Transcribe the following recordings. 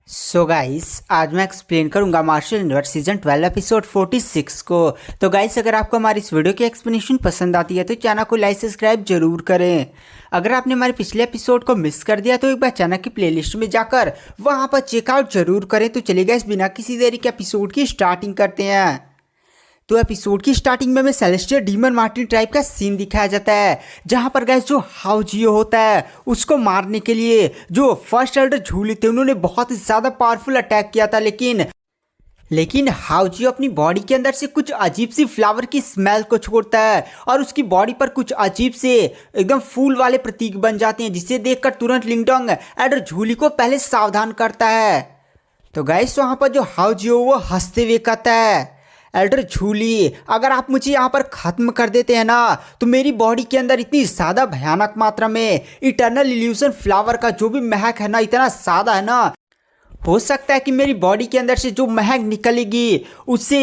So guys आज मैं explain करूंगा मार्शल यूनिवर्स सीजन 12 एपिसोड 46 को। तो गाइस अगर आपको हमारी इस वीडियो की एक्सप्लेनेशन पसंद आती है तो चैनल को लाइक सब्सक्राइब जरूर करें। अगर आपने हमारे पिछले एपिसोड को मिस कर दिया तो एक बार चैनल की प्लेलिस्ट में जाकर वहां पर चेकआउट जरूर करें। तो चलिए गाइस बिना किसी देरी के एपिसोड की स्टार्टिंग करते हैं। तो एपिसोड की स्टार्टिंग में हमें सेलेस्टियल डीमन मार्टिन ट्राइब का सीन दिखाया जाता है, जहां पर गैस जो हाउजियो होता है उसको मारने के लिए जो फर्स्ट एल्डर झूली थे उन्होंने बहुत ही ज़्यादा पावरफुल अटैक किया था। लेकिन हाउजियो अपनी बॉडी के अंदर से कुछ अजीब सी फ्लावर की स्मेल को छोड़ता है और उसकी बॉडी पर कुछ अजीब से एकदम फूल वाले प्रतीक बन जाते हैं, जिसे देखकर तुरंत लिंगडोंग एल्डर झूली को पहले सावधान करता है। तो गैस वहां पर जो हाउजियो वो हंसते हुए कहता है, एल्डर झूली अगर आप मुझे यहाँ पर ख़त्म कर देते हैं ना तो मेरी बॉडी के अंदर इतनी ज़्यादा भयानक मात्रा में इटर्नल इल्यूशन फ्लावर का जो भी महक है ना इतना ज़्यादा है ना, हो सकता है कि मेरी बॉडी के अंदर से जो महक निकलेगी उससे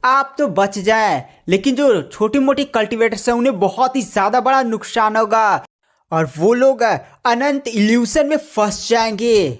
आप तो बच जाएं, लेकिन जो छोटी मोटी कल्टीवेटर्स हैं उन्हें बहुत ही ज़्यादा बड़ा नुकसान होगा और वो लोग अनंत इल्यूशन में फंस जाएंगे।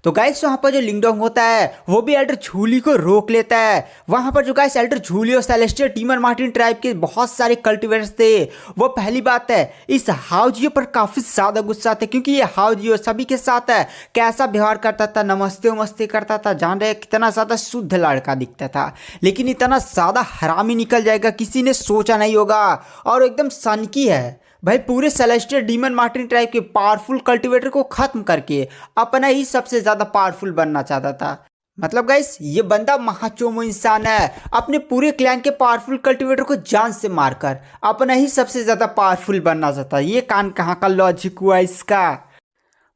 तो गाइस वहाँ पर जो लिंगडोंग होता है वो भी एल्डर झूली को रोक लेता है। वहाँ पर जो गाइस एल्डर झूली और सेलेस्टियल डीमन मार्टिन ट्राइब के बहुत सारे कल्टीवेटर्स थे, वो पहली बात है इस हाउजियो पर काफ़ी ज़्यादा गुस्सा थे, क्योंकि ये हाउजियो सभी के साथ है कैसा व्यवहार करता था, नमस्ते वमस्ते करता था, जान रहे कितना ज़्यादा शुद्ध लड़का दिखता था, लेकिन इतना ज़्यादा हरामी निकल जाएगा किसी ने सोचा नहीं होगा। और एकदम सनकी है भाई, पूरे सेलेस्टियल डीमन मार्टिन ट्राइब के पावरफुल कल्टीवेटर को खत्म करके अपना ही सबसे ज़्यादा पावरफुल बनना चाहता था। मतलब गाइस ये बंदा महाचोमो इंसान है, अपने पूरे क्लैन के पावरफुल कल्टीवेटर को जान से मारकर अपना ही सबसे ज़्यादा पावरफुल बनना चाहता है। ये कान कहाँ का लॉजिक हुआ इसका।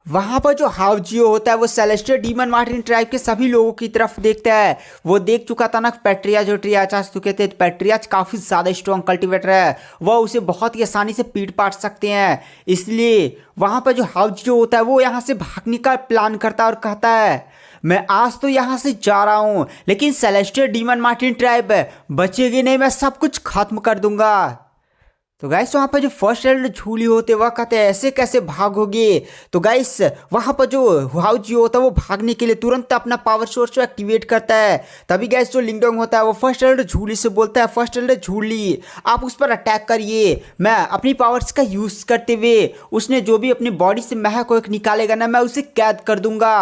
वहाँ पर जो हाउजियो होता है वो सेलेस्टियल डीमन मार्टिन ट्राइब के सभी लोगों की तरफ देखता है। वो देख चुका था ना पेट्रिया जो ट्रियाच आ चुके थे, पेट्रियाच काफ़ी ज़्यादा स्ट्रॉन्ग कल्टीवेटर है, वह उसे बहुत ही आसानी से पीट पाट सकते हैं। इसलिए वहाँ पर जो हाउजियो होता है वो यहाँ से भागने का प्लान करता है और कहता है मैं आज तो यहाँ से जा रहा हूँ, लेकिन सेलेस्टियल डीमन मार्टिन ट्राइब बचेगी नहीं, मैं सब कुछ खत्म कर दूंगा। तो गाइस वहाँ पर जो फर्स्ट एल्डर झूली होते वह कहते हैं ऐसे कैसे भागोगे। तो गाइस वहाँ पर जो हाउजियो होता है वो भागने के लिए तुरंत अपना पावर सोर्स को एक्टिवेट करता है। तभी गाइस जो लिंगडोंग होता है वो फर्स्ट एल्डर झूली से बोलता है, फर्स्ट एल्डर झूली आप उस पर अटैक करिए, मैं अपनी पावर्स का यूज़ करते हुए उसने जो भी अपनी बॉडी से महक को निकालेगा ना मैं उसे कैद कर दूंगा।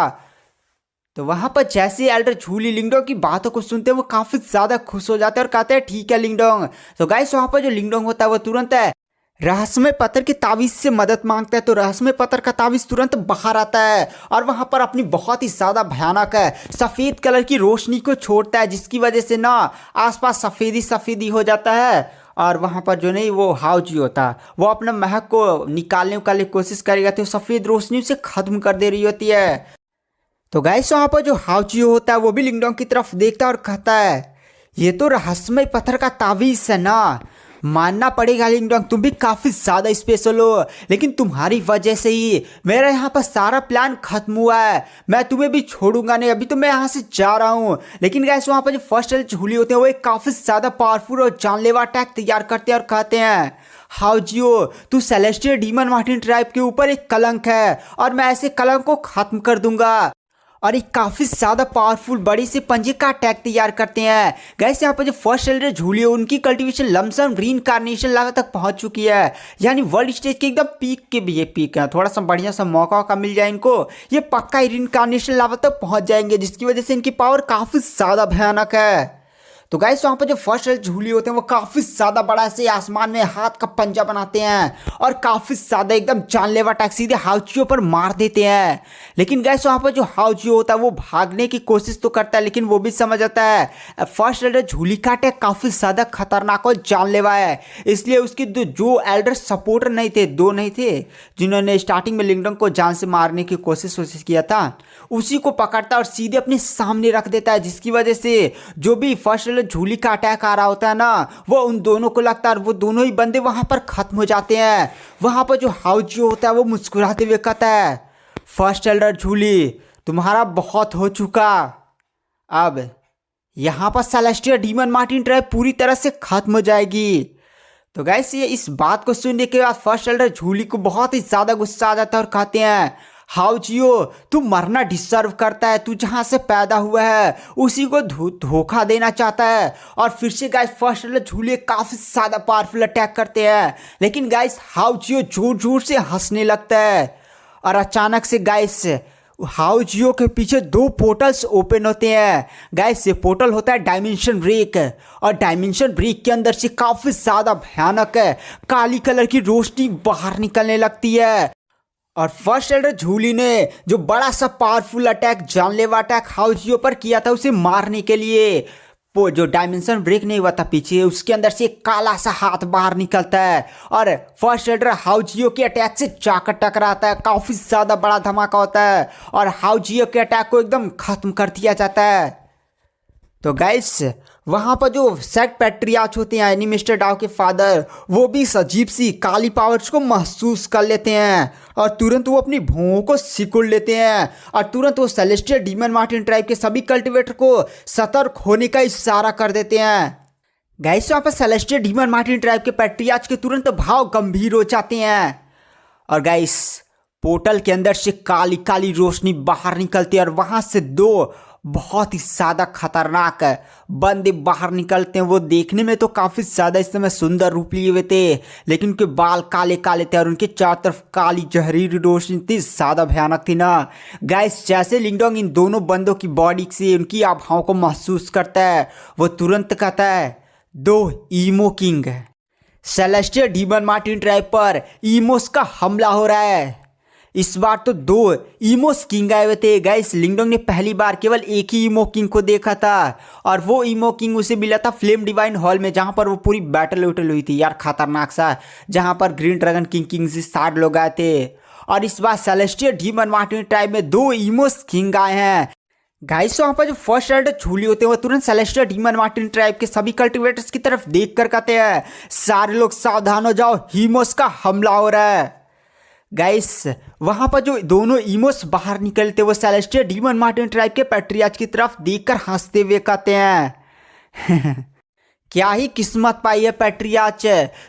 तो वहां पर जैसे एल्डर झूली लिंगडोंग की बातों को सुनते हैं वो काफी ज्यादा खुश हो जाते हैं और कहते हैं ठीक है लिंगडोंग। तो गाइस वहां पर जो लिंगडोंग होता है वो तुरंत है रहस्यमय पत्थर की ताबीज से मदद मांगता है। तो रहस्यमय पत्थर का ताबीज तुरंत बाहर आता है और वहां पर अपनी बहुत ही ज्यादा भयानक है सफेद कलर की रोशनी को छोड़ता है, जिसकी वजह से ना आसपास सफेदी सफेदी हो जाता है। और वहाँ पर जो नहीं वो हाउजियो होता वो अपना महक को निकालने की कोशिश करेगा तो सफेद रोशनी उसे खत्म कर दे रही होती है। तो गाइस वहाँ पर जो हाउजियो होता है वो भी लिंगडोंग की तरफ देखता है और कहता है ये तो रहस्यमय पत्थर का ताबीज है ना, मानना पड़ेगा लिंगडोंग तुम भी काफ़ी ज़्यादा स्पेशल हो, लेकिन तुम्हारी वजह से ही मेरा यहाँ पर सारा प्लान खत्म हुआ है, मैं तुम्हें भी छोड़ूंगा नहीं, अभी तो मैं यहाँ से जा रहा हूँ। लेकिन गाइस वहाँ पर जो फर्स्ट एल्डर झूली होते हैं वो एक काफ़ी ज़्यादा पावरफुल और जानलेवा अटैक तैयार करते हैं और कहते हैं हाउजियो तू सेलेस्टियल डीमन मार्टिन ट्राइब के ऊपर एक कलंक है और मैं ऐसे कलंक को खत्म कर दूंगा। और एक काफ़ी ज़्यादा पावरफुल बड़ी से पंजे का अटैक तैयार करते हैं। गैस यहाँ पर जो फर्स्ट एल्डर झूली है उनकी कल्टीवेशन लमसम रीइंकार्नेशन लेवल तक पहुंच चुकी है, यानी वर्ल्ड स्टेज के एकदम पीक के भी ये पीक है। थोड़ा सा बढ़िया सा मौका मिल जाए इनको ये पक्का रीइंकार्नेशन लेवल तक पहुंच जाएंगे, जिसकी वजह से इनकी पावर काफ़ी ज़्यादा भयानक है। तो गाइस वहाँ पर जो फर्स्ट एल्डर झूली होते हैं वो काफ़ी ज़्यादा बड़ा से आसमान में हाथ का पंजा बनाते हैं और काफ़ी ज़्यादा एकदम जानलेवा अटैक सीधे हाउजियो पर मार देते हैं। लेकिन गाइस वहाँ पर जो हाउजियो होता है वो भागने की कोशिश तो करता है, लेकिन वो भी समझ आता है फर्स्ट एल्डर झूली का अटैक काफ़ी ज़्यादा खतरनाक और जानलेवा है, इसलिए उसके जो एल्डर सपोर्टर नहीं थे, दो नहीं थे जिन्होंने स्टार्टिंग में लिंगडोंग को जान से मारने की कोशिश किया था, उसी को पकड़ता और सीधे अपने सामने रख देता है, जिसकी वजह से जो भी फर्स्ट झूली का अटैक आ रहा होता है ना वो उन दोनों को लगता है और वो दोनों ही बंदे वहां पर खत्म हो जाते हैं। वहां पर जो हाउजियो होता है वो मुस्कुराते हुए कहता है फर्स्ट एल्डर झूली तुम्हारा बहुत हो चुका, अब यहाँ पर सेलेस्टियल डीमन मार्टिन ट्राइब पूरी तरह से खत्म हो जाएगी। तो गैस ये इस बात को सुनने के बाद फर्स्ट एल्डर झूली को बहुत ही ज़्यादा गुस्सा आ जाता है और कहते हैं हाउजियो, तू मरना डिजर्व करता है। तू जहाँ से पैदा हुआ है उसी को धोखा देना चाहता है। और फिर से गाइस फर्स्ट एडर झूलियो काफ़ी ज़्यादा पावरफुल अटैक करते हैं, लेकिन गाइस हाउजियो जोर जोर से हंसने लगता है। और अचानक से गाइस हाउजियो के पीछे दो पोर्टल्स ओपन होते हैं। गाइस ये पोर्टल होता है डायमेंशन ब्रेक, और डायमेंशन ब्रेक के अंदर से काफ़ी ज़्यादा भयानक है काली कलर की रोशनी बाहर निकलने लगती है। और फर्स्ट एडर झूली ने जो बड़ा सा पावरफुल अटैक, जानलेवा अटैक हाउजियो पर किया था उसे मारने के लिए, वो जो डायमेंशन ब्रेक नहीं हुआ था पीछे, उसके अंदर से एक काला सा हाथ बाहर निकलता है और फर्स्ट एडर हाउजियो के अटैक से जाकर टकराता है। काफ़ी ज़्यादा बड़ा धमाका होता है और हाउजियो के अटैक को एकदम खत्म कर दिया जाता है। तो गाइस वहाँ पर जो सेट पैट्रियार्च होते हैं यानी मिस्टर डाउ के फादर, वो भी इस अजीब सी काली पावर्स को महसूस कर लेते हैं और तुरंत वो अपनी भौंहों को सिकुड़ लेते हैं और तुरंत वो सेलेस्टियल डीमन मार्टिन ट्राइब के सभी कल्टिवेटर को सतर्क होने का इशारा कर देते हैं। गाइस वहाँ पर सेलेस्टियल डीमन मार्टिन ट्राइब के पैट्रियार्च के तुरंत भाव गंभीर हो जाते हैं और गाइस पोर्टल के अंदर से काली काली रोशनी बाहर निकलती है और वहाँ से दो बहुत ही ज़्यादा खतरनाक बंदे बाहर निकलते हैं। वो देखने में तो काफ़ी ज़्यादा इस समय सुंदर रूप लिए हुए थे, लेकिन उनके बाल काले काले थे और उनके चारों तरफ काली जहरीली रोशनी इतनी ज़्यादा भयानक थी ना। गाइस जैसे लिंगडोंग इन दोनों बंदों की बॉडी से उनकी आभाओं को महसूस करता है, वो तुरंत कहता है, दो emo king, celestial demon martial tribe पर ईमोस का हमला हो रहा है। इस बार तो दो ईमोस किंग आए हुए थे। गाइस लिंगडोंग ने पहली बार केवल एक ही ईमो किंग को देखा था और वो ईमो किंग उसे मिला था फ्लेम डिवाइन हॉल में, जहाँ पर वो पूरी बैटल उटल हुई थी यार, खतरनाक सा, जहाँ पर ग्रीन ड्रैगन किंग से 60 लोग आए थे। और इस बार सेलेस्टियल डीमन मार्टिन ट्राइब में दो ईमोस किंग आए हैं। गाइस वहाँ पर जो फर्स्ट एडर झूली होते हैं वो तुरंत सेलेस्टियल डीमन मार्टिन ट्राइब के सभी कल्टिवेटर्स की तरफ देख कर कहते हैं, सारे लोग सावधान हो जाओ, ईमोस का हमला हो रहा है। गाइस वहाँ पर जो दोनों ईमोस बाहर निकलते वो सेलेस्टियल डीमन मार्टिन ट्राइब के पैट्रियार्च की तरफ देखकर हंसते हुए कहते हैं क्या ही किस्मत पाई है पैट्रियार्च,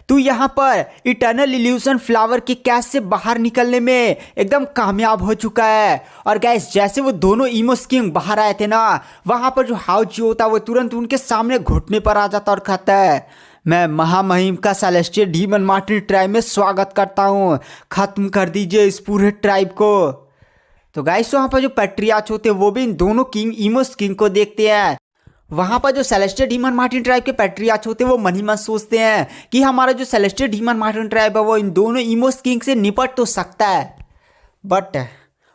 तू यहाँ पर इटर्नल इल्यूजन फ्लावर की कैच से बाहर निकलने में एकदम कामयाब हो चुका है। और गाइस जैसे वो दोनों ईमोस किंग बाहर आए थे ना, वहाँ पर जो हाउजियो होता है वो तुरंत उनके सामने घुटने पर आ जाता और कहता है, मैं महामहिम का सेलेस्टियल डीमन मार्टिन ट्राइब में स्वागत करता हूँ, खत्म कर दीजिए इस पूरे ट्राइब को। तो गाइस वहाँ पर जो पैट्रियार्च होते हैं वो भी इन दोनों किंग ईमोस किंग को देखते हैं। वहाँ पर जो सेलेस्टियल डीमन मार्टिन ट्राइब के पैट्रियार्च होते हैं वो मन ही मन सोचते हैं कि हमारा जो सेलेस्टियल डीमन मार्टिन ट्राइब है वो इन दोनों ईमोस किंग से निपट तो सकता है बट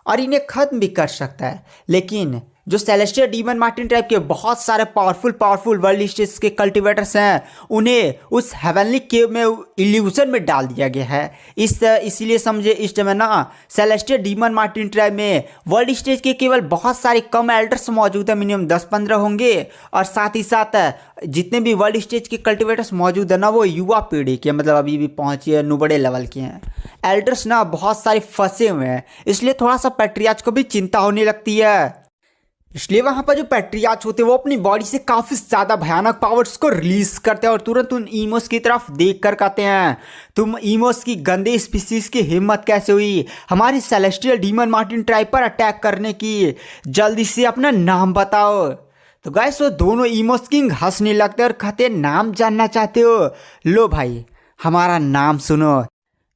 और इन्हें खत्म भी कर सकता है, लेकिन जो सेलेस्टियल डीमन मार्टिन ट्राइब के बहुत सारे पावरफुल वर्ल्ड स्टेज के कल्टिवेटर्स हैं उन्हें उस हेवनली केव में इल्यूजन में डाल दिया गया है। इसीलिए समझे इस समय ना सेलेस्टियल डीमन मार्टिन ट्राइब में वर्ल्ड स्टेज के केवल बहुत सारे कम एल्डर्स मौजूद है, मिनिमम 10-15 होंगे, और साथ ही साथ जितने भी वर्ल्ड स्टेज के कल्टिवेटर्स मौजूद है ना वो युवा पीढ़ी के, मतलब अभी भी पहुंचे नुबड़े लेवल के हैं। एल्डर्स ना बहुत सारे फंसे हुए हैं, इसलिए थोड़ा सा पैट्रियार्च को भी चिंता होने लगती है। इसलिए वहाँ पर जो पैट्रियार्च होते हैं वो अपनी बॉडी से काफ़ी ज़्यादा भयानक पावर्स को रिलीज करते हैं और तुरंत उन ईमोस की तरफ देख कर कहते हैं, तुम ईमोस की गंदे स्पीसीज की हिम्मत कैसे हुई हमारी सेलेस्टियल डीमन मार्टिन ट्राइब पर अटैक करने की, जल्दी से अपना नाम बताओ। तो गाइस वो दोनों ईमोस किंग हंसने लगते और कहते, नाम जानना चाहते हो, लो भाई हमारा नाम सुनो,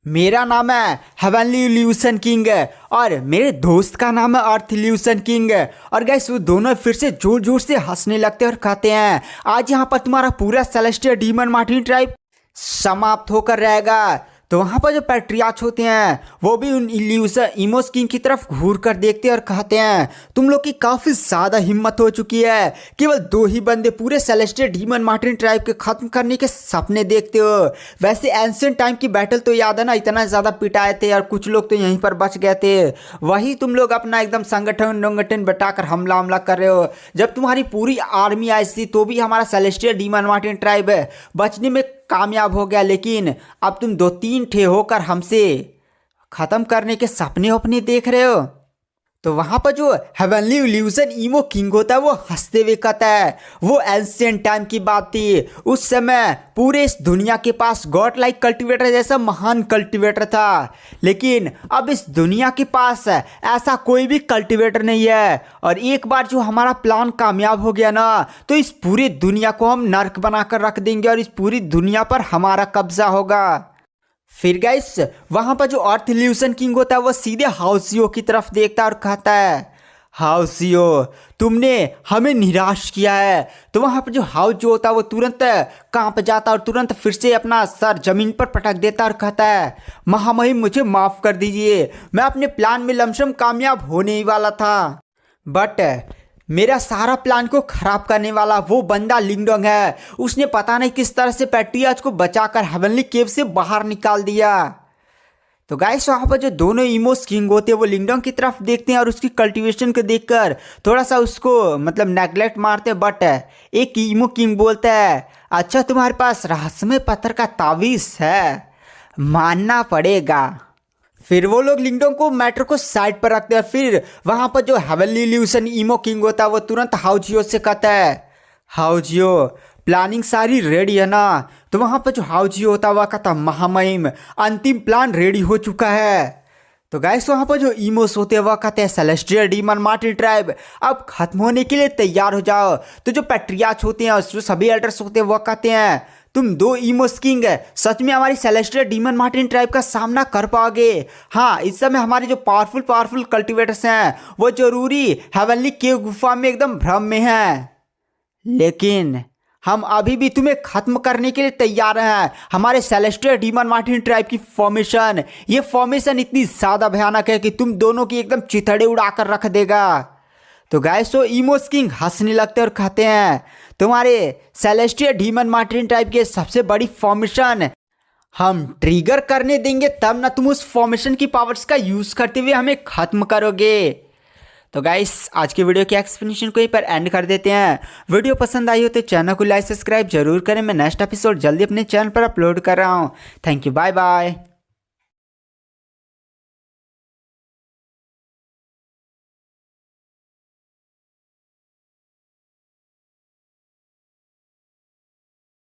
मेरा नाम है हेवनली इल्यूशन किंग और मेरे दोस्त का नाम है अर्थ इल्यूशन किंग। और गाइस वो दोनों फिर से जोर जोर से हंसने लगते हैं और कहते हैं, आज यहाँ पर तुम्हारा पूरा सेलेस्टियल डीमन मार्टिन ट्राइब समाप्त होकर रहेगा। तो वहाँ पर जो पैट्रियार्च होते हैं वो भी उन ईमोस किंग की तरफ घूर कर देखते हैं और कहते हैं, तुम लोग की काफ़ी ज़्यादा हिम्मत हो चुकी है, केवल 2 ही बंदे पूरे सेलेस्टियल डीमन मार्टिन ट्राइब के ख़त्म करने के सपने देखते हो। वैसे एंशिएंट टाइम की बैटल तो याद है ना, इतना ज़्यादा पिटाए थे और कुछ लोग तो यहीं पर बच गए थे, वही तुम लोग अपना एकदम संगठन बटाकर हमला कर रहे हो। जब तुम्हारी पूरी आर्मी आई थी तो भी हमारा सेलेस्टियल डीमन मार्टिन ट्राइब बचने में कामयाब हो गया, लेकिन अब तुम 2-3 ठे होकर हमसे ख़त्म करने के सपने अपने देख रहे हो। तो वहां पर जो हेवनली इल्यूजन ईमो किंग होता है वो हंसते हुए कहता है, वो एंशिएंट टाइम की बात थी। उस समय पूरे इस दुनिया के पास गॉड लाइक कल्टिवेटर जैसा महान कल्टिवेटर था, लेकिन अब इस दुनिया के पास ऐसा कोई भी कल्टिवेटर नहीं है। और एक बार जो हमारा प्लान कामयाब हो गया ना, तो इस पूरी दुनिया को हम नर्क बनाकर रख देंगे और इस पूरी दुनिया पर हमारा कब्जा होगा। फिर गाइस वहां पर जो अर्थ इल्यूशन किंग होता है वो सीधे हाउसियो की तरफ देखता है और कहता है, हाउसियो तुमने हमें निराश किया है। तो वहां पर जो हाउस जो होता है वो तुरंत कांप जाता है और तुरंत फिर से अपना सर जमीन पर पटक देता है और कहता है, महामहिम मुझे माफ कर दीजिए, मैं अपने प्लान में लमसम कामयाब होने ही वाला था, बट मेरा सारा प्लान को खराब करने वाला वो बंदा लिंगडोंग है। उसने पता नहीं किस तरह से पैट्रियाज को बचाकर हेवनली केव से बाहर निकाल दिया। तो गाइस वहाँ पर जो दोनों इमोस किंग होते हैं वो लिंगडोंग की तरफ देखते हैं और उसकी कल्टीवेशन को देखकर थोड़ा सा उसको नेगलेक्ट मारते हैं। बट एक इमो किंग बोलता है, अच्छा तुम्हारे पास रहस्यमय पत्थर का तावीज़ है, मानना पड़ेगा। फिर वो लोग लिंगडोंग को मैटर को साइड पर रखते हैं। फिर वहां पर जो हेवनली इल्यूशन ईमो किंग होता है वो तुरंत हाउजियो से कहता है, हाउजियो प्लानिंग सारी रेडी है ना? तो वहां पर जो हाउजियो होता है वह कहता, महामहिम अंतिम प्लान रेडी हो चुका है। तो गाइस वहां पर जो ईमोस होते हैं वह कहते हैं, सेलेस्टियल डीमन मार्टिन ट्राइब अब खत्म होने के लिए तैयार हो जाओ। तो जो पैट्रियाच होते हैं और जो सभी एल्डर्स होते हैं वह कहते हैं, तुम दो इमोस किंग सच में हमारी सेलेस्टियल डीमन मार्टिन ट्राइब का सामना कर पाओगे? हाँ, इस समय हमारे जो पावरफुल कल्टिवेटर्स हैं वो जरूरी हेवनली केव गुफा में एकदम भ्रम में हैं, लेकिन हम अभी भी तुम्हें खत्म करने के लिए तैयार हैं। हमारे सेलेस्टियल डीमन मार्टिन ट्राइब की फॉर्मेशन, ये फॉर्मेशन इतनी ज़्यादा भयानक है कि तुम दोनों की एकदम चिथड़े उड़ाकर रख देगा। तो गाइस तो इमोस किंग हंसने लगते और कहते हैं, तुम्हारे सेलेस्टियल डीमन मार्टिन टाइप के सबसे बड़ी फॉर्मेशन हम ट्रिगर करने देंगे तब ना तुम उस फॉर्मेशन की पावर्स का यूज़ करते हुए हमें ख़त्म करोगे। तो गाइस आज की वीडियो की एक्सप्लेनेशन को यहीं पर एंड कर देते हैं। वीडियो पसंद आई हो तो चैनल को लाइक सब्सक्राइब जरूर करें। मैं नेक्स्ट एपिसोड जल्दी अपने चैनल पर अपलोड कर रहा हूँ। Thank you, bye bye.